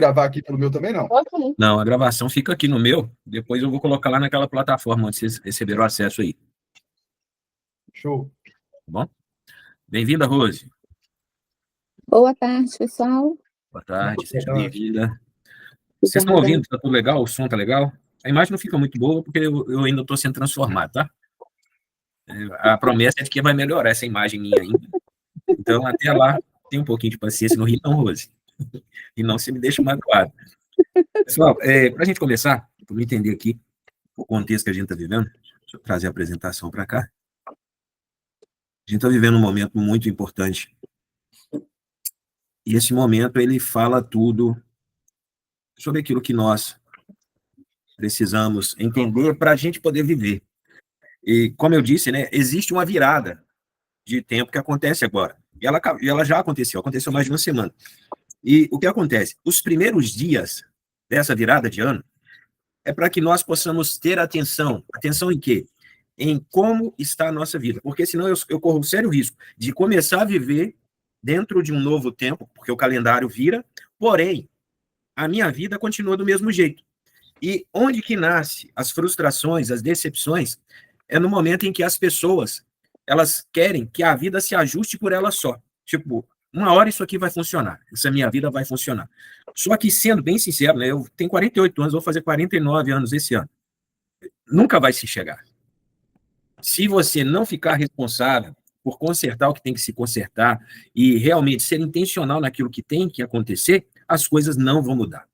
Gravar aqui pelo meu também, não? Não, a gravação fica aqui no meu, depois eu vou colocar lá naquela plataforma onde vocês receberam acesso aí. Show. Tá bom? Bem-vinda, Rose. Boa tarde, pessoal. Boa tarde, seja Boa tarde. bem-vinda. Vocês estão ouvindo? Tá tudo legal? O som tá legal? A imagem não fica muito boa porque eu ainda estou sendo transformado, tá? A promessa é de que vai melhorar essa imagem minha ainda. Então, até lá, tem um pouquinho de paciência. Não ri não, Rose. E não se me deixa magoado. Pessoal, para a gente começar, para entender aqui o contexto que a gente está vivendo, deixa eu trazer a apresentação para cá. A gente está vivendo um momento muito importante. E esse momento, ele fala tudo sobre aquilo que nós precisamos entender para a gente poder viver. E, como eu disse, né, existe uma virada de tempo que acontece agora. E ela já aconteceu mais de uma semana. E o que acontece? Os primeiros dias dessa virada de ano é para que nós possamos ter atenção. Atenção em quê? Em como está a nossa vida. Porque senão eu corro um sério risco de começar a viver dentro de um novo tempo, porque o calendário vira, porém, a minha vida continua do mesmo jeito. E onde que nasce as frustrações, as decepções, é no momento em que as pessoas, elas querem que a vida se ajuste por ela só. Tipo, uma hora isso aqui vai funcionar, essa minha vida vai funcionar. Só que, sendo bem sincero, né, eu tenho 48 anos, vou fazer 49 anos esse ano. Nunca vai se chegar. Se você não ficar responsável por consertar o que tem que se consertar e realmente ser intencional naquilo que tem que acontecer, as coisas não vão mudar.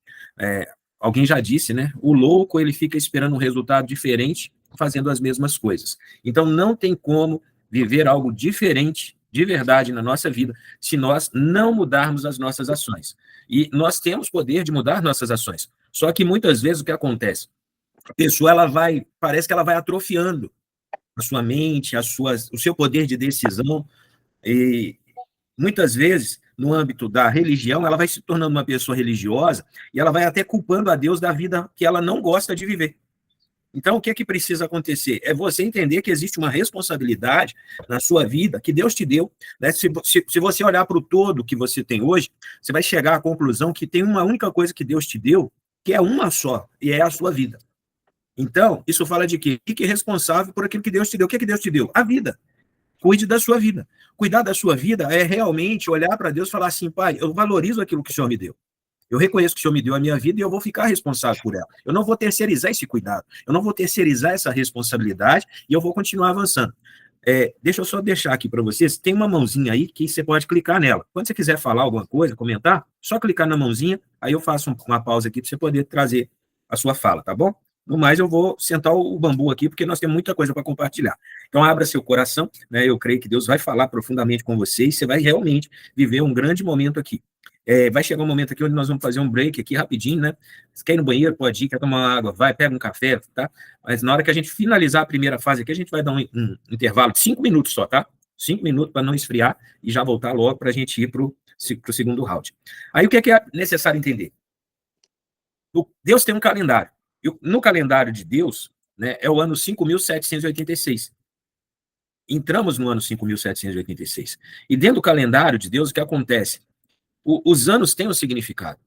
Alguém já disse, né? O louco, ele fica esperando um resultado diferente, fazendo as mesmas coisas. Então, não tem como viver algo diferente, de verdade, na nossa vida, se nós não mudarmos as nossas ações. E nós temos poder de mudar nossas ações. Só que, muitas vezes, o que acontece? A pessoa, parece que ela vai atrofiando a sua mente, o seu poder de decisão, e muitas vezes, no âmbito da religião, ela vai se tornando uma pessoa religiosa e ela vai até culpando a Deus da vida que ela não gosta de viver. Então, o que é que precisa acontecer? É você entender que existe uma responsabilidade na sua vida que Deus te deu. Né? Se você olhar para o todo que você tem hoje, você vai chegar à conclusão que tem uma única coisa que Deus te deu, que é uma só, e é a sua vida. Então, isso fala de quê? Fique responsável por aquilo que Deus te deu. O que é que Deus te deu? A vida. Cuide da sua vida. Cuidar da sua vida é realmente olhar para Deus e falar assim, Pai, eu valorizo aquilo que o Senhor me deu. Eu reconheço que o Senhor me deu a minha vida e eu vou ficar responsável por ela. Eu não vou terceirizar esse cuidado. Eu não vou terceirizar essa responsabilidade e eu vou continuar avançando. Deixa eu só deixar aqui para vocês. Tem uma mãozinha aí que você pode clicar nela. Quando você quiser falar alguma coisa, comentar, só clicar na mãozinha, aí eu faço uma pausa aqui para você poder trazer a sua fala, tá bom? No mais, eu vou sentar o bambu aqui, porque nós temos muita coisa para compartilhar. Então, abra seu coração, né? Eu creio que Deus vai falar profundamente com você e você vai realmente viver um grande momento aqui. Vai chegar um momento aqui onde nós vamos fazer um break aqui rapidinho, né? Se quer ir no banheiro, pode ir, quer tomar uma água, vai, pega um café, tá? Mas na hora que a gente finalizar a primeira fase aqui, a gente vai dar um intervalo de 5 minutos só, tá? 5 minutos para não esfriar e já voltar logo para a gente ir para o segundo round. Aí, o que é necessário entender? Deus tem um calendário. No calendário de Deus, né, é o ano 5.786. Entramos no ano 5.786. E dentro do calendário de Deus, o que acontece? Os anos têm um significado.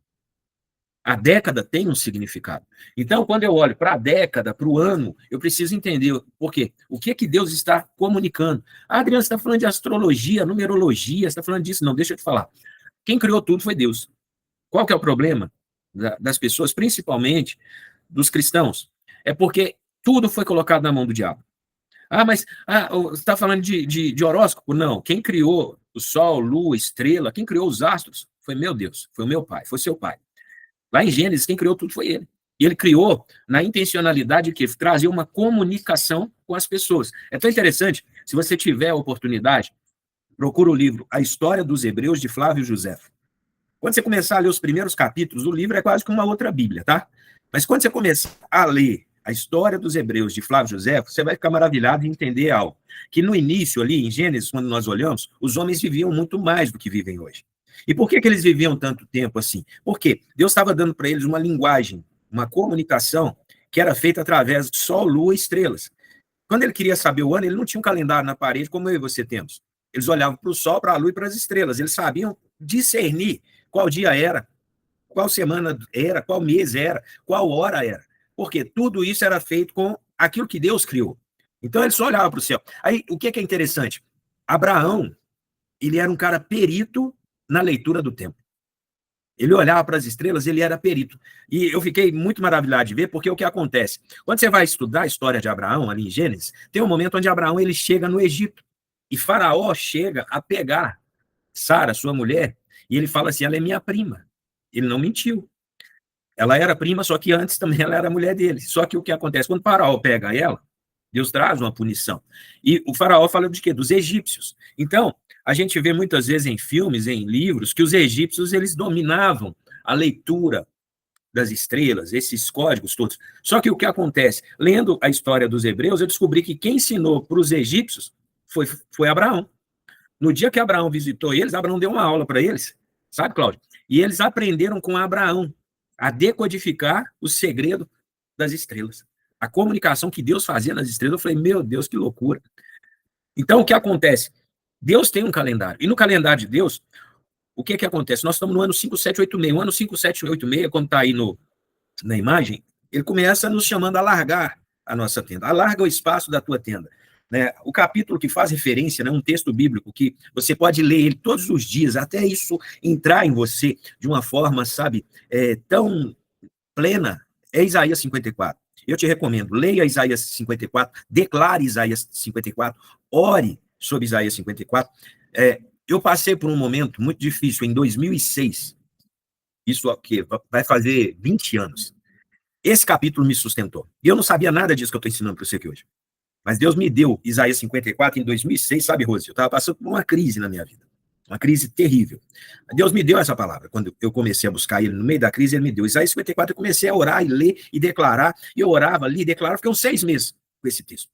A década tem um significado. Então, quando eu olho para a década, para o ano, eu preciso entender por quê. O que é que Deus está comunicando? Adriano, você está falando de astrologia, numerologia, você está falando disso? Não, deixa eu te falar. Quem criou tudo foi Deus. Qual que é o problema das pessoas, principalmente dos cristãos? É porque tudo foi colocado na mão do diabo. Mas você está falando de horóscopo? Não. Quem criou o sol, lua, estrela, quem criou os astros foi meu Deus, foi o meu pai, foi seu pai. Lá em Gênesis, quem criou tudo foi ele. E ele criou na intencionalidade de trazer uma comunicação com as pessoas. É tão interessante, se você tiver a oportunidade, procura o livro A História dos Hebreus, de Flávio Josefo. Quando você começar a ler os primeiros capítulos, o livro é quase que uma outra Bíblia, tá? Mas quando você começar a ler A História dos Hebreus, de Flávio Josefo, você vai ficar maravilhado em entender algo. Que no início ali, em Gênesis, quando nós olhamos, os homens viviam muito mais do que vivem hoje. E por que eles viviam tanto tempo assim? Porque Deus estava dando para eles uma linguagem, uma comunicação que era feita através de sol, lua e estrelas. Quando ele queria saber o ano, ele não tinha um calendário na parede como eu e você temos. Eles olhavam para o sol, para a lua e para as estrelas. Eles sabiam discernir qual dia era, qual semana era, qual mês era, qual hora era. Porque tudo isso era feito com aquilo que Deus criou. Então, ele só olhava para o céu. Aí, o que é interessante? Abraão, ele era um cara perito na leitura do tempo. Ele olhava para as estrelas, ele era perito. E eu fiquei muito maravilhado de ver, porque o que acontece? Quando você vai estudar a história de Abraão, ali em Gênesis, tem um momento onde Abraão ele chega no Egito. E Faraó chega a pegar Sara, sua mulher, e ele fala assim, ela é minha prima. Ele não mentiu. Ela era prima, só que antes também ela era mulher dele. Só que o que acontece? Quando Faraó pega ela, Deus traz uma punição. E o Faraó fala de quê? Dos egípcios. Então, a gente vê muitas vezes em filmes, em livros, que os egípcios eles dominavam a leitura das estrelas, esses códigos todos. Só que o que acontece? Lendo a história dos hebreus, eu descobri que quem ensinou para os egípcios foi Abraão. No dia que Abraão visitou eles, Abraão deu uma aula para eles, sabe, Cláudio? E eles aprenderam com Abraão a decodificar o segredo das estrelas. A comunicação que Deus fazia nas estrelas, eu falei, meu Deus, que loucura. Então, o que acontece? Deus tem um calendário. E no calendário de Deus, o que acontece? Nós estamos no ano 5786. O ano 5786, quando está aí na imagem, ele começa nos chamando a alargar a nossa tenda. Alarga o espaço da tua tenda. Né? O capítulo que faz referência, né, um texto bíblico que você pode ler ele todos os dias, até isso entrar em você de uma forma, sabe, tão plena, é Isaías 54. Eu te recomendo, leia Isaías 54, declare Isaías 54, ore sobre Isaías 54. Eu passei por um momento muito difícil em 2006, isso aqui vai fazer 20 anos. Esse capítulo me sustentou. E eu não sabia nada disso que eu estou ensinando para você aqui hoje. Mas Deus me deu Isaías 54 em 2006, sabe, Rose? Eu estava passando por uma crise na minha vida. Uma crise terrível. Deus me deu essa palavra. Quando eu comecei a buscar ele no meio da crise, ele me deu. Isaías 54, eu comecei a orar e ler e declarar. E eu orava, li e declarava. Fiquei uns 6 meses com esse texto.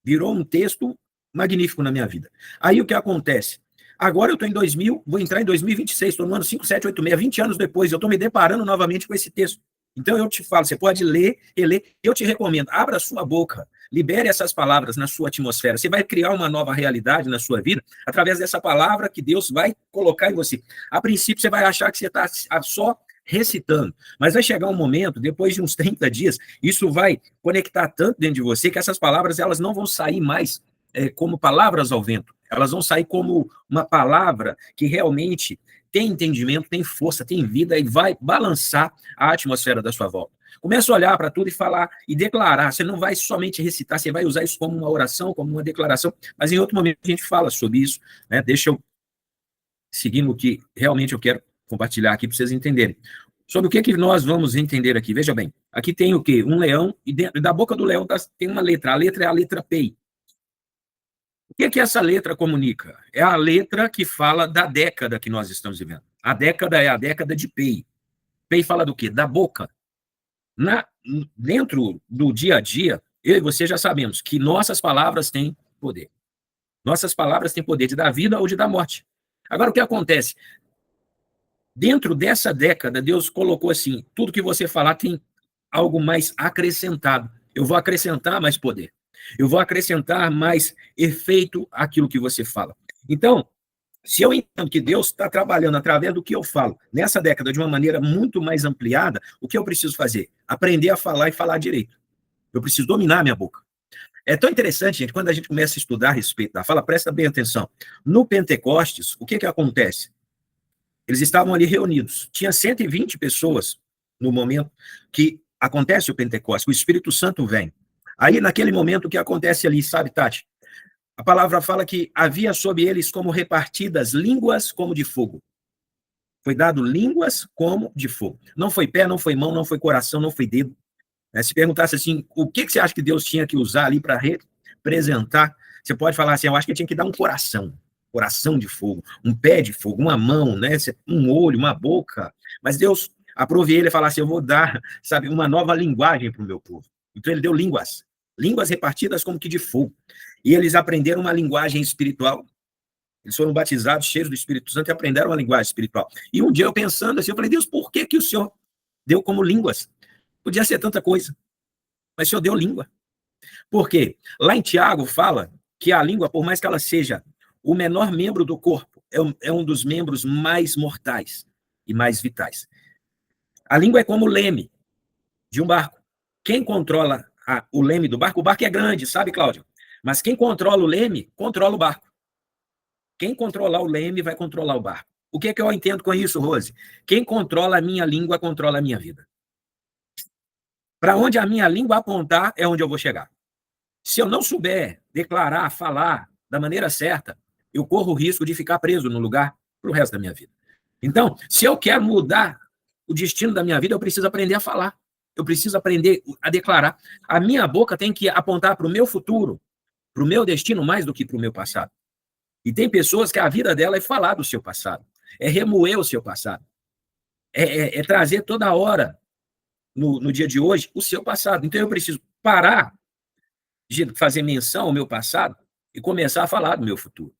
Virou um texto magnífico na minha vida. Aí o que acontece? Agora eu estou em 2000, vou entrar em 2026, estou no ano 5786, 20 anos depois, eu estou me deparando novamente com esse texto. Então eu te falo, você pode ler, reler, eu te recomendo, abra a sua boca, libere essas palavras na sua atmosfera, você vai criar uma nova realidade na sua vida, através dessa palavra que Deus vai colocar em você. A princípio você vai achar que você está só recitando, mas vai chegar um momento, depois de uns 30 dias, isso vai conectar tanto dentro de você, que essas palavras elas não vão sair mais como palavras ao vento, elas vão sair como uma palavra que realmente tem entendimento, tem força, tem vida e vai balançar a atmosfera da sua volta. Começa a olhar para tudo e falar e declarar. Você não vai somente recitar, você vai usar isso como uma oração, como uma declaração, mas em outro momento a gente fala sobre isso. Né? Deixa eu seguir no que realmente eu quero compartilhar aqui para vocês entenderem. Sobre o que nós vamos entender aqui. Veja bem, aqui tem o quê? Um leão, e dentro da boca do leão tem uma letra. A letra é a letra P. O que essa letra comunica? É a letra que fala da década que nós estamos vivendo. A década é a década de Pei. Pei fala do quê? Da boca. Dentro do dia a dia, eu e você já sabemos que nossas palavras têm poder. Nossas palavras têm poder de dar vida ou de dar morte. Agora, o que acontece? Dentro dessa década, Deus colocou assim, tudo que você falar tem algo mais acrescentado. Eu vou acrescentar mais poder. Eu vou acrescentar mais efeito àquilo que você fala. Então, se eu entendo que Deus está trabalhando através do que eu falo, nessa década, de uma maneira muito mais ampliada, o que eu preciso fazer? Aprender a falar e falar direito. Eu preciso dominar a minha boca. É tão interessante, gente, quando a gente começa a estudar a respeito da fala, presta bem atenção. No Pentecostes, o que acontece? Eles estavam ali reunidos. Tinha 120 pessoas no momento que acontece o Pentecostes, o Espírito Santo vem. Aí, naquele momento, o que acontece ali, sabe, Tati? A palavra fala que havia sobre eles como repartidas línguas como de fogo. Foi dado línguas como de fogo. Não foi pé, não foi mão, não foi coração, não foi dedo. Se perguntasse assim, o que você acha que Deus tinha que usar ali para representar? Você pode falar assim, eu acho que tinha que dar um coração de fogo, um pé de fogo, uma mão, né? Um olho, uma boca. Mas Deus aprove ele e falou assim, eu vou dar, sabe, uma nova linguagem para o meu povo. Então ele deu línguas repartidas como que de fogo. E eles aprenderam uma linguagem espiritual. Eles foram batizados, cheios do Espírito Santo, e aprenderam uma linguagem espiritual. E um dia eu pensando assim, eu falei, Deus, por que o Senhor deu como línguas? Podia ser tanta coisa, mas o Senhor deu língua. Por quê? Lá em Tiago fala que a língua, por mais que ela seja o menor membro do corpo, é um dos membros mais mortais e mais vitais. A língua é como o leme de um barco. Quem controla o leme do barco? O barco é grande, sabe, Cláudio? Mas quem controla o leme, controla o barco. Quem controlar o leme vai controlar o barco. O que é que eu entendo com isso, Rose? Quem controla a minha língua, controla a minha vida. Para onde a minha língua apontar, é onde eu vou chegar. Se eu não souber declarar, falar da maneira certa, eu corro o risco de ficar preso no lugar para o resto da minha vida. Então, se eu quero mudar o destino da minha vida, eu preciso aprender a falar. Eu preciso aprender a declarar. A minha boca tem que apontar para o meu futuro, para o meu destino, mais do que para o meu passado. E tem pessoas que a vida dela é falar do seu passado, é remoer o seu passado, é trazer toda hora, no dia de hoje, o seu passado. Então, eu preciso parar de fazer menção ao meu passado e começar a falar do meu futuro.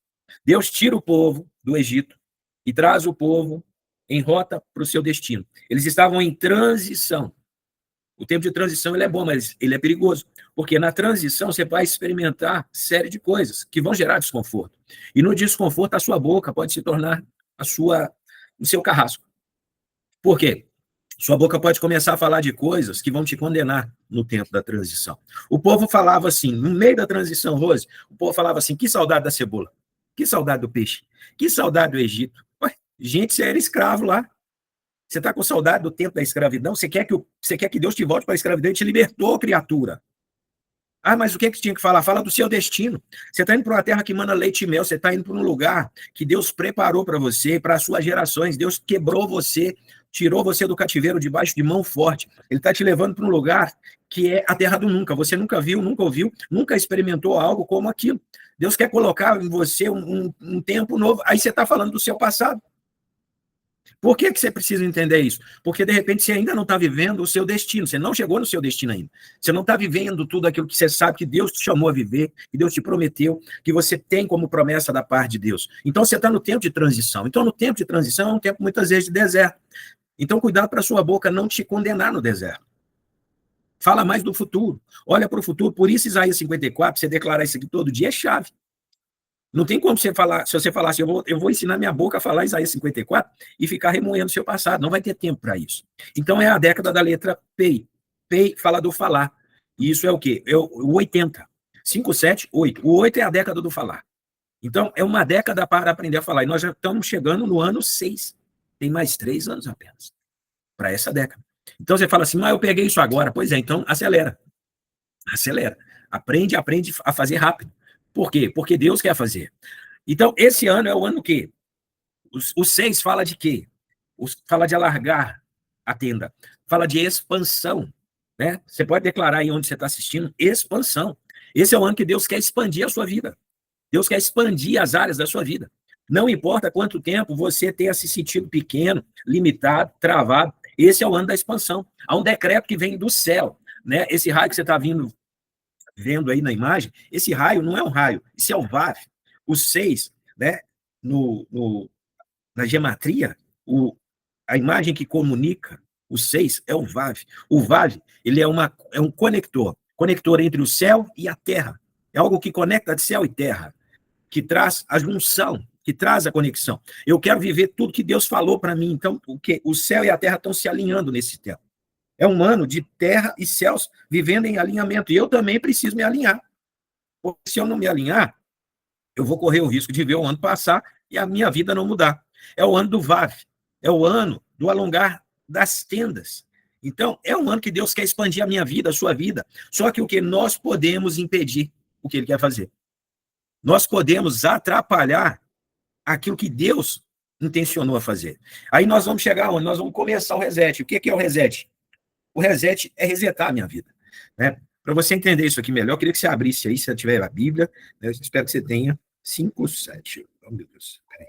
Deus tira o povo do Egito e traz o povo em rota para o seu destino. Eles estavam em transição. O tempo de transição ele é bom, mas ele é perigoso, porque na transição você vai experimentar série de coisas que vão gerar desconforto. E no desconforto, a sua boca pode se tornar o seu carrasco. Por quê? Sua boca pode começar a falar de coisas que vão te condenar no tempo da transição. O povo falava assim, no meio da transição, Rose, o povo falava assim, que saudade da cebola, que saudade do peixe, que saudade do Egito. Ué, gente, você era escravo lá. Você está com saudade do tempo da escravidão? Você quer que Deus te volte para a escravidão? Ele te libertou, criatura. Ah, mas o que é que você tinha que falar? Fala do seu destino. Você está indo para uma terra que manda leite e mel, você está indo para um lugar que Deus preparou para você, para as suas gerações. Deus quebrou você, tirou você do cativeiro debaixo de mão forte. Ele está te levando para um lugar que é a terra do nunca. Você nunca viu, nunca ouviu, nunca experimentou algo como aquilo. Deus quer colocar em você um tempo novo. Aí você está falando do seu passado. Por que você precisa entender isso? Porque, de repente, você ainda não está vivendo o seu destino. Você não chegou no seu destino ainda. Você não está vivendo tudo aquilo que você sabe que Deus te chamou a viver, que Deus te prometeu, que você tem como promessa da parte de Deus. Então, você está no tempo de transição. Então, no tempo de transição, é um tempo, muitas vezes, de deserto. Então, cuidado para a sua boca não te condenar no deserto. Fala mais do futuro. Olha para o futuro. Por isso, Isaías 54, você declarar isso aqui todo dia, é chave. Não tem como você falar, se você falar assim, eu vou ensinar minha boca a falar Isaías 54 e ficar remoendo o seu passado. Não vai ter tempo para isso. Então, é a década da letra P. P fala do falar. E isso é o quê? É o 80. 5, 7, 8. O 8 é a década do falar. Então, é uma década para aprender a falar. E nós já estamos chegando no ano 6. Tem mais 3 anos apenas para essa década. Então, você fala assim, mas eu peguei isso agora. Pois é, então acelera. Acelera. Aprende a fazer rápido. Por quê? Porque Deus quer fazer. Então, esse ano é o ano que? O 6 fala de quê? Fala de alargar a tenda. Fala de expansão. Né? Você pode declarar aí onde você está assistindo, expansão. Esse é o ano que Deus quer expandir a sua vida. Deus quer expandir as áreas da sua vida. Não importa quanto tempo você tenha se sentido pequeno, limitado, travado. Esse é o ano da expansão. Há um decreto que vem do céu. Né? Esse raio que você está vendo aí na imagem, esse raio não é um raio, isso é o VAV. O 6, né, na gematria, a imagem que comunica, o 6 é o VAV. O VAV, ele é um conector entre o céu e a terra. É algo que conecta céu e terra, que traz a junção, que traz a conexão. Eu quero viver tudo que Deus falou para mim, então o céu e a terra estão se alinhando nesse tempo. É um ano de terra e céus vivendo em alinhamento. E eu também preciso me alinhar. Porque se eu não me alinhar, eu vou correr o risco de ver o ano passar e a minha vida não mudar. É o ano do VAV. É o ano do alongar das tendas. Então, é um ano que Deus quer expandir a minha vida, a sua vida. Só que o que nós podemos impedir o que Ele quer fazer? Nós podemos atrapalhar aquilo que Deus intencionou a fazer. Aí nós vamos chegar onde? Nós vamos começar o reset. O que é o reset? O reset é resetar a minha vida. Né? Para você entender isso aqui melhor, eu queria que você abrisse aí, se você tiver a Bíblia. Né? Eu espero que você tenha 5, 7. Oh, meu Deus. Peraí.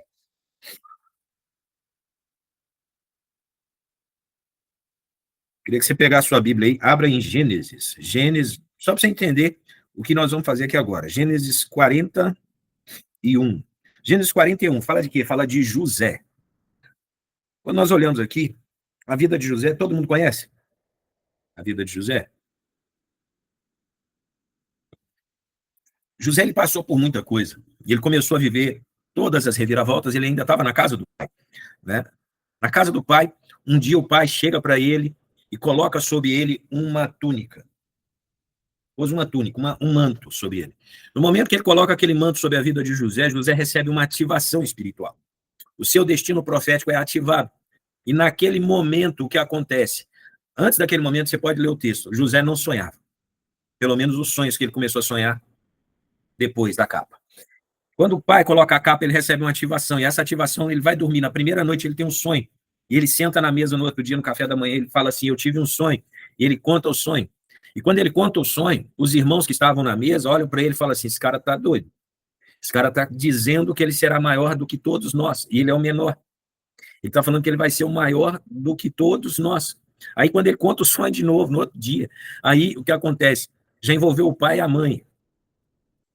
Queria que você pegasse a sua Bíblia aí, abra em Gênesis. Gênesis, só para você entender o que nós vamos fazer aqui agora. Gênesis 41. Gênesis 41, fala de quê? Fala de José. Quando nós olhamos aqui, a vida de José, todo mundo conhece? A vida de José? José, ele passou por muita coisa. E ele começou a viver todas as reviravoltas, ele ainda estava na casa do pai. Né? Na casa do pai, um dia o pai chega para ele e coloca sobre ele uma túnica. Pôs uma túnica, um manto sobre ele. No momento que ele coloca aquele manto sobre a vida de José, José recebe uma ativação espiritual. O seu destino profético é ativado. E naquele momento, o que acontece? Antes daquele momento, você pode ler o texto. José não sonhava. Pelo menos os sonhos que ele começou a sonhar depois da capa. Quando o pai coloca a capa, ele recebe uma ativação. E essa ativação, ele vai dormir. Na primeira noite, ele tem um sonho. E ele senta na mesa no outro dia, no café da manhã, ele fala assim, eu tive um sonho. E ele conta o sonho. E quando ele conta o sonho, os irmãos que estavam na mesa olham para ele e falam assim, esse cara está doido. Esse cara está dizendo que ele será maior do que todos nós. E ele é o menor. Ele está falando que ele vai ser o maior do que todos nós. Aí, quando ele conta o sonho de novo, no outro dia, aí o que acontece? Já envolveu o pai e a mãe.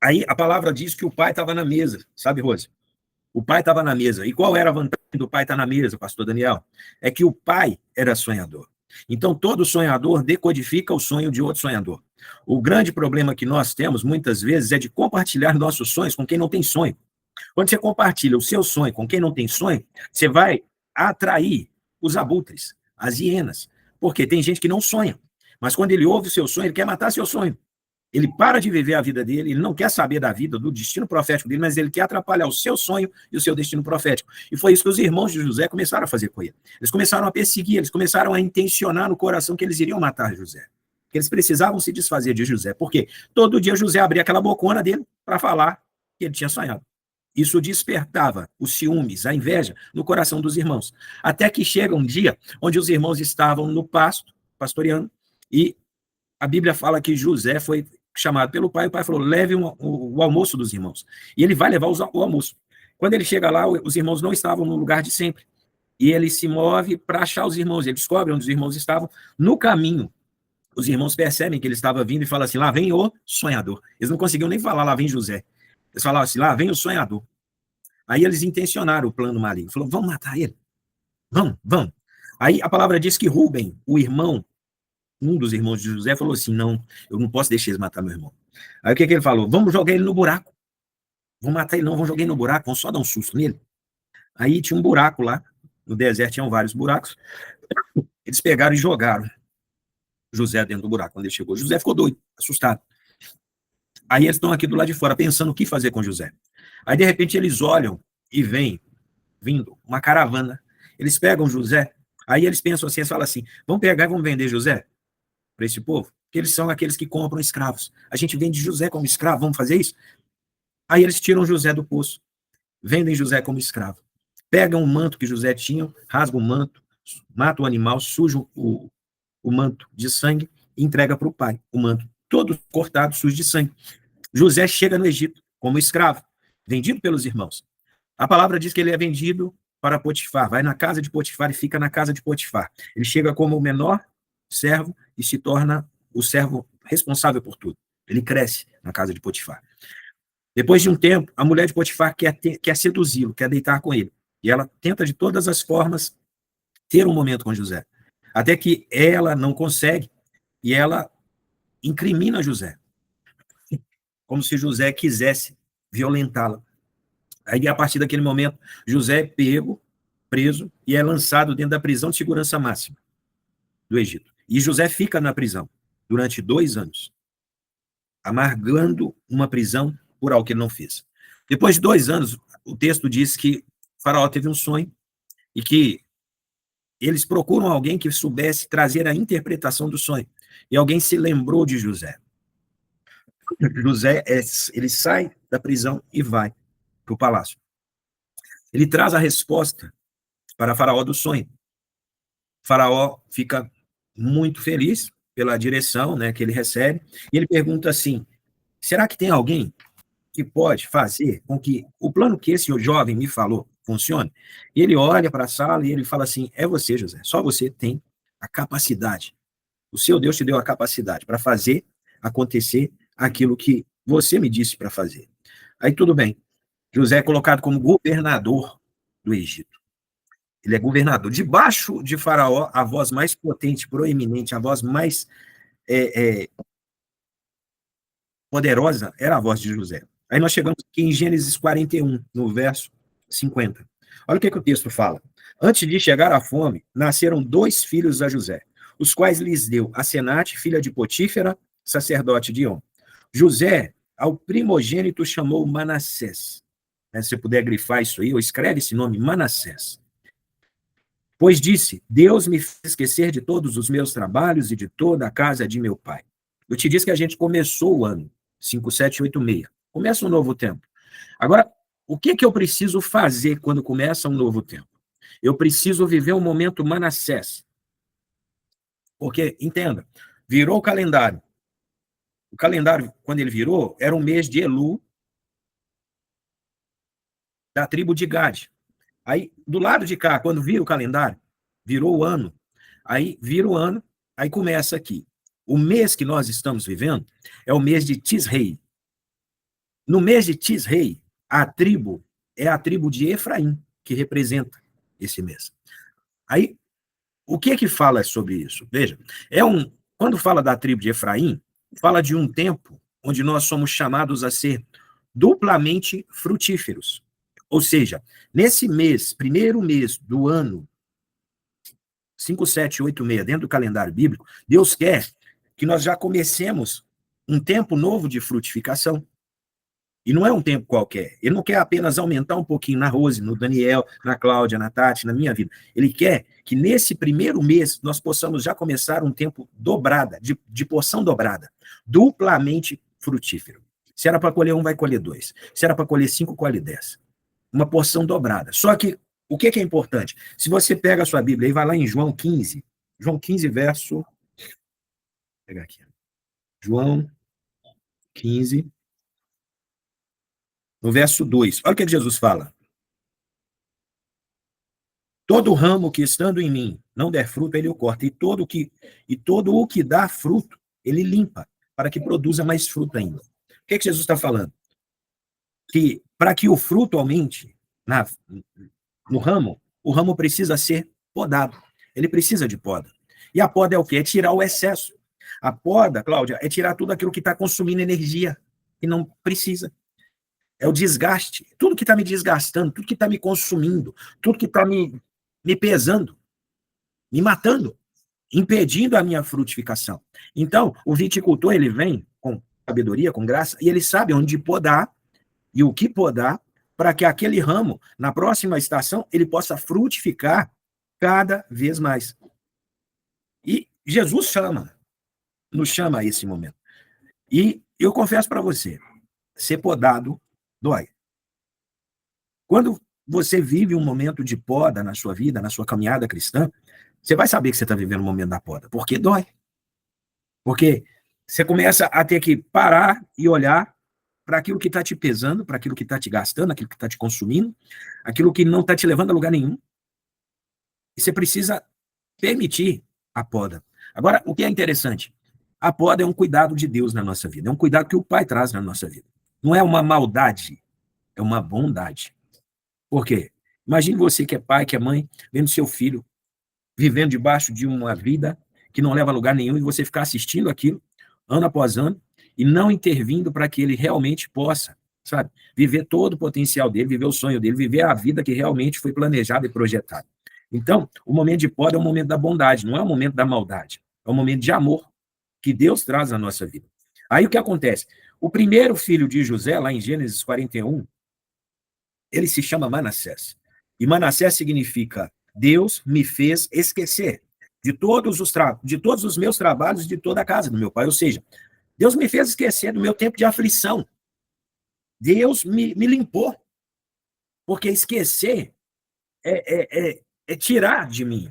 Aí a palavra diz que o pai estava na mesa, sabe, Rose? O pai estava na mesa. E qual era a vantagem do pai estar na mesa, pastor Daniel? É que o pai era sonhador. Então, todo sonhador decodifica o sonho de outro sonhador. O grande problema que nós temos, muitas vezes, é de compartilhar nossos sonhos com quem não tem sonho. Quando você compartilha o seu sonho com quem não tem sonho, você vai atrair os abutres, as hienas. Porque tem gente que não sonha. Mas quando ele ouve o seu sonho, ele quer matar seu sonho. Ele para de viver a vida dele, ele não quer saber da vida, do destino profético dele, mas ele quer atrapalhar o seu sonho e o seu destino profético. E foi isso que os irmãos de José começaram a fazer com ele. Eles começaram a perseguir, eles começaram a intencionar no coração que eles iriam matar José. Que eles precisavam se desfazer de José. Por quê? Todo dia José abria aquela bocona dele para falar que ele tinha sonhado. Isso despertava os ciúmes, a inveja no coração dos irmãos. Até que chega um dia onde os irmãos estavam no pasto, pastoreando, e a Bíblia fala que José foi chamado pelo pai, o pai falou, leve o almoço dos irmãos. E ele vai levar o almoço. Quando ele chega lá, os irmãos não estavam no lugar de sempre. E ele se move para achar os irmãos. Ele descobre onde os irmãos estavam. No caminho, os irmãos percebem que ele estava vindo e falam assim, lá vem o sonhador. Eles não conseguiam nem falar, lá vem José. Eles falavam assim, lá vem o sonhador. Aí eles intencionaram o plano maligno. Falou, vamos matar ele. Vamos. Aí a palavra diz que Rúben, o irmão, um dos irmãos de José, falou assim, não, eu não posso deixar eles matar meu irmão. Aí o que ele falou? Vamos jogar ele no buraco. Vamos matar ele não, vamos jogar ele no buraco, vamos só dar um susto nele. Aí tinha um buraco lá, no deserto tinham vários buracos. Eles pegaram e jogaram José dentro do buraco quando ele chegou. José ficou doido, assustado. Aí eles estão aqui do lado de fora, pensando o que fazer com José. Aí, de repente, eles olham e vem vindo uma caravana. Eles pegam José, aí eles pensam assim, eles falam assim, vamos pegar e vamos vender José para esse povo? Porque eles são aqueles que compram escravos. A gente vende José como escravo, vamos fazer isso? Aí eles tiram José do poço, vendem José como escravo. Pegam o manto que José tinha, rasgam o manto, matam o animal, sujam o manto de sangue e entrega para o pai. O manto todo cortado, sujo de sangue. José chega no Egito como escravo, vendido pelos irmãos. A palavra diz que ele é vendido para Potifar, vai na casa de Potifar e fica na casa de Potifar. Ele chega como o menor servo e se torna o servo responsável por tudo. Ele cresce na casa de Potifar. Depois de um tempo, a mulher de Potifar quer seduzi-lo, quer deitar com ele. E ela tenta de todas as formas ter um momento com José. Até que ela não consegue e ela incrimina José. Como se José quisesse violentá-la. Aí, a partir daquele momento, José é pego, preso, e é lançado dentro da prisão de segurança máxima do Egito. E José fica na prisão durante 2 anos, amargando uma prisão por algo que ele não fez. Depois de 2 anos, o texto diz que Faraó teve um sonho e que eles procuram alguém que soubesse trazer a interpretação do sonho. E alguém se lembrou de José. José, ele sai da prisão e vai para o palácio. Ele traz a resposta para Faraó do sonho. Faraó fica muito feliz pela direção, né, que ele recebe, e ele pergunta assim, será que tem alguém que pode fazer com que o plano que esse jovem me falou funcione? E ele olha para a sala e ele fala assim, é você, José, só você tem a capacidade. O seu Deus te deu a capacidade para fazer acontecer aquilo que você me disse para fazer. Aí tudo bem. José é colocado como governador do Egito. Ele é governador. Debaixo de Faraó, a voz mais potente, proeminente, a voz mais poderosa era a voz de José. Aí nós chegamos aqui em Gênesis 41, no verso 50. Olha o que o texto fala. Antes de chegar à fome, nasceram 2 filhos a José, os quais lhes deu Asenate, filha de Potífera, sacerdote de On. José, ao primogênito, chamou Manassés. Se você puder grifar isso aí, ou escreve esse nome, Manassés. Pois disse, Deus me fez esquecer de todos os meus trabalhos e de toda a casa de meu pai. Eu te disse que a gente começou o ano 5786. Começa um novo tempo. Agora, o que eu preciso fazer quando começa um novo tempo? Eu preciso viver um momento Manassés. Porque, entenda, virou o calendário. O calendário, quando ele virou, era um mês de Elu, da tribo de Gade. Aí, do lado de cá, quando vira o calendário, virou o ano. Aí, vira o ano, aí começa aqui. O mês que nós estamos vivendo é o mês de Tisrei. No mês de Tisrei, a tribo é a tribo de Efraim, que representa esse mês. Aí, o que fala sobre isso? Veja, quando fala da tribo de Efraim, fala de um tempo onde nós somos chamados a ser duplamente frutíferos. Ou seja, nesse mês, primeiro mês do ano 5786, dentro do calendário bíblico, Deus quer que nós já comecemos um tempo novo de frutificação. E não é um tempo qualquer. Ele não quer apenas aumentar um pouquinho na Rose, no Daniel, na Cláudia, na Tati, na minha vida. Ele quer que nesse primeiro mês nós possamos já começar um tempo dobrada, de porção dobrada, duplamente frutífero. Se era para colher 1, vai colher 2. Se era para colher 5, colhe 10. Uma porção dobrada. Só que, o que é importante? Se você pega a sua Bíblia e vai lá em João 15, verso... Vou pegar aqui. João 15... no verso 2, olha o que Jesus fala. Todo ramo que estando em mim não der fruto, ele o corta. E todo o que dá fruto, ele limpa, para que produza mais fruto ainda. O que Jesus está falando? Que para que o fruto aumente no ramo, o ramo precisa ser podado. Ele precisa de poda. E a poda é o quê? É tirar o excesso. A poda, Cláudia, é tirar tudo aquilo que está consumindo energia, que não precisa. É o desgaste. Tudo que está me desgastando, tudo que está me consumindo, tudo que está me pesando, me matando, impedindo a minha frutificação. Então, o viticultor, ele vem com sabedoria, com graça, e ele sabe onde podar e o que podar para que aquele ramo, na próxima estação, ele possa frutificar cada vez mais. E Jesus nos chama a esse momento. E eu confesso para você, ser podado dói. Quando você vive um momento de poda na sua vida, na sua caminhada cristã, você vai saber que você está vivendo um momento da poda, porque dói. Porque você começa a ter que parar e olhar para aquilo que está te pesando, para aquilo que está te gastando, aquilo que está te consumindo, aquilo que não está te levando a lugar nenhum. E você precisa permitir a poda. Agora, o que é interessante? A poda é um cuidado de Deus na nossa vida, é um cuidado que o Pai traz na nossa vida. Não é uma maldade, é uma bondade. Por quê? Imagine você que é pai, que é mãe, vendo seu filho vivendo debaixo de uma vida que não leva a lugar nenhum e você ficar assistindo aquilo, ano após ano, e não intervindo para que ele realmente possa, sabe, viver todo o potencial dele, viver o sonho dele, viver a vida que realmente foi planejada e projetada. Então, o momento de poda é o momento da bondade, não é o momento da maldade, é o momento de amor que Deus traz na nossa vida. Aí o que acontece? O primeiro filho de José, lá em Gênesis 41, ele se chama Manassés. E Manassés significa Deus me fez esquecer de todos os meus trabalhos e de toda a casa do meu pai. Ou seja, Deus me fez esquecer do meu tempo de aflição. Deus me limpou. Porque esquecer é tirar de mim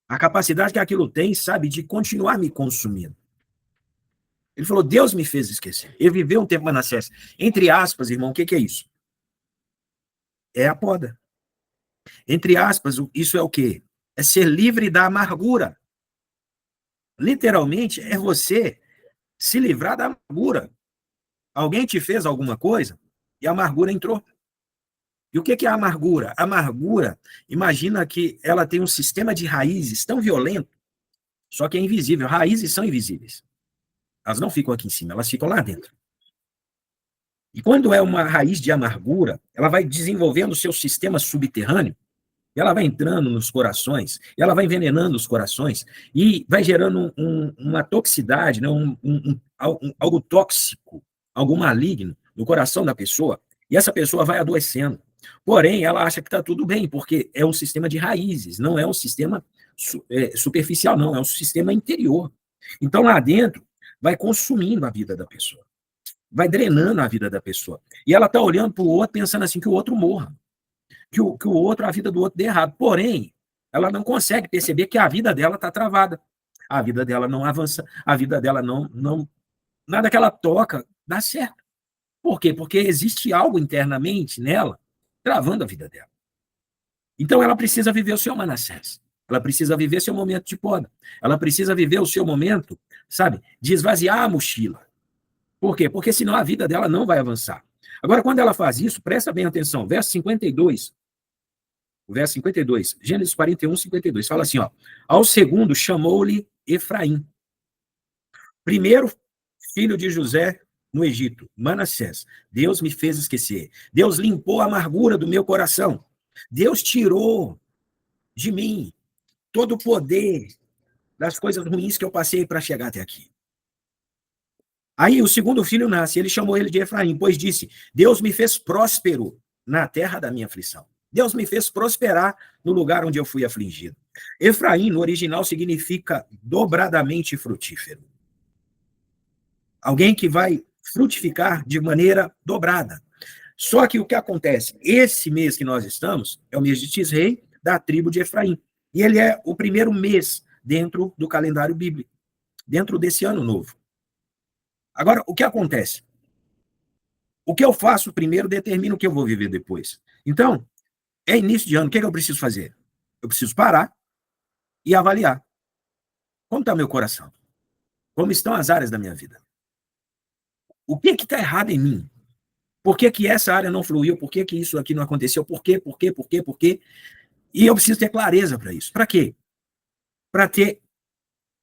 a capacidade que aquilo tem, sabe, de continuar me consumindo. Ele falou, Deus me fez esquecer. Ele viveu um tempo Manassés. Entre aspas, irmão, o que é isso? É a poda. Entre aspas, isso é o quê? É ser livre da amargura. Literalmente, é você se livrar da amargura. Alguém te fez alguma coisa e a amargura entrou. E o que é a amargura? A amargura, imagina que ela tem um sistema de raízes tão violento, só que é invisível. Raízes são invisíveis. Elas não ficam aqui em cima, elas ficam lá dentro. E quando é uma raiz de amargura, ela vai desenvolvendo o seu sistema subterrâneo E ela vai entrando nos corações, e ela vai envenenando os corações, e vai gerando uma toxicidade, né? Algo tóxico, algo maligno no coração da pessoa, e essa pessoa vai adoecendo. Porém, ela acha que está tudo bem, porque é um sistema de raízes, não é um sistema superficial, não, é um sistema interior. Então, lá dentro, vai consumindo a vida da pessoa, vai drenando a vida da pessoa. E ela está olhando para o outro, pensando assim, que o outro morra, que o outro, a vida do outro dê errado. Porém, ela não consegue perceber que a vida dela está travada, a vida dela não avança, a vida dela nada que ela toca dá certo. Por quê? Porque existe algo internamente nela travando a vida dela. Então, ela precisa viver o seu Manassés. Ela precisa viver seu momento de poda. Ela precisa viver o seu momento, sabe, de esvaziar a mochila. Por quê? Porque senão a vida dela não vai avançar. Agora, quando ela faz isso, presta bem atenção, verso 52, Gênesis 41, 52, fala assim, ó, ao segundo chamou-lhe Efraim. Primeiro filho de José no Egito, Manassés. Deus me fez esquecer. Deus limpou a amargura do meu coração. Deus tirou de mim todo o poder das coisas ruins que eu passei para chegar até aqui. Aí o segundo filho nasce, ele chamou ele de Efraim, pois disse, Deus me fez próspero na terra da minha aflição. Deus me fez prosperar no lugar onde eu fui afligido. Efraim, no original, significa dobradamente frutífero. Alguém que vai frutificar de maneira dobrada. Só que o que acontece? Esse mês que nós estamos é o mês de Tisrei, da tribo de Efraim. E ele é o primeiro mês dentro do calendário bíblico, dentro desse ano novo. Agora, o que acontece? O que eu faço primeiro determina o que eu vou viver depois. Então, é início de ano, o que eu preciso fazer? Eu preciso parar e avaliar. Como está meu coração? Como estão as áreas da minha vida? O que está errado em mim? Por que essa área não fluiu? Por que isso aqui não aconteceu? Por quê? E eu preciso ter clareza para isso. Para quê? Para ter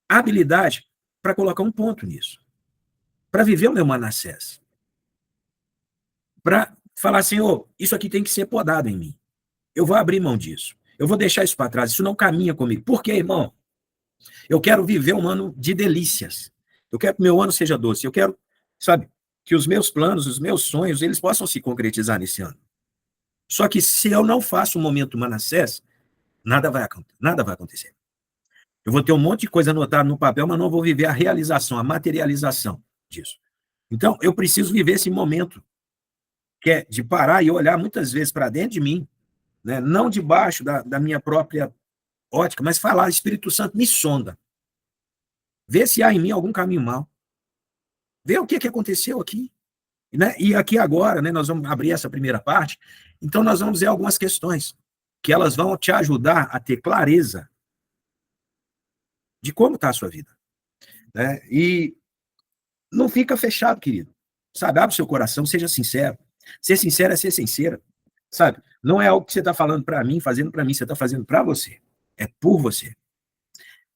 habilidade para colocar um ponto nisso. Para viver o meu Manassés. Para falar, Senhor, isso aqui tem que ser podado em mim. Eu vou abrir mão disso. Eu vou deixar isso para trás. Isso não caminha comigo. Por quê, irmão? Eu quero viver um ano de delícias. Eu quero que meu ano seja doce. Eu quero, sabe, que os meus planos, os meus sonhos, eles possam se concretizar nesse ano. Só que se eu não faço o momento Manassés, nada vai acontecer. Eu vou ter um monte de coisa anotada no papel, mas não vou viver a realização, a materialização disso. Então, eu preciso viver esse momento, que é de parar e olhar muitas vezes para dentro de mim, né? Não debaixo da minha própria ótica, mas falar, Espírito Santo, me sonda. Vê se há em mim algum caminho mau. Vê o que aconteceu aqui. Né? E aqui agora, né, nós vamos abrir essa primeira parte, então nós vamos ver algumas questões que elas vão te ajudar a ter clareza de como está a sua vida. Né? E não fica fechado, querido. Sabe, abre o seu coração, seja sincero. Ser sincero é ser sincera. Sabe, não é algo que você está falando para mim, fazendo para mim, você está fazendo para você. É por você.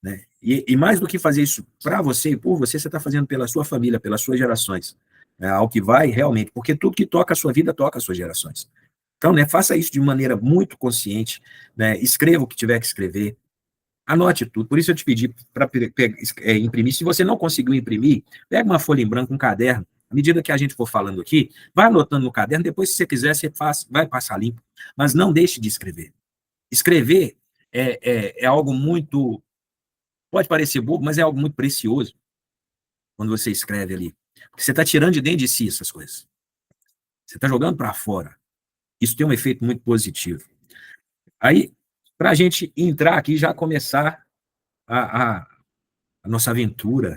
Né? E mais do que fazer isso para você e por você, você está fazendo pela sua família, pelas suas gerações. É algo que vai realmente, porque tudo que toca a sua vida, toca as suas gerações. Então, né, faça isso de maneira muito consciente, né, escreva o que tiver que escrever, anote tudo. Por isso eu te pedi para imprimir. Se você não conseguiu imprimir, pega uma folha em branco, um caderno, à medida que a gente for falando aqui, vai anotando no caderno, depois, se você quiser, você vai passar limpo, mas não deixe de escrever. Escrever é algo muito, pode parecer bobo, mas é algo muito precioso, quando você escreve ali. Porque você está tirando de dentro de si essas coisas. Você está jogando para fora. Isso tem um efeito muito positivo. Aí, para a gente entrar aqui e já começar a nossa aventura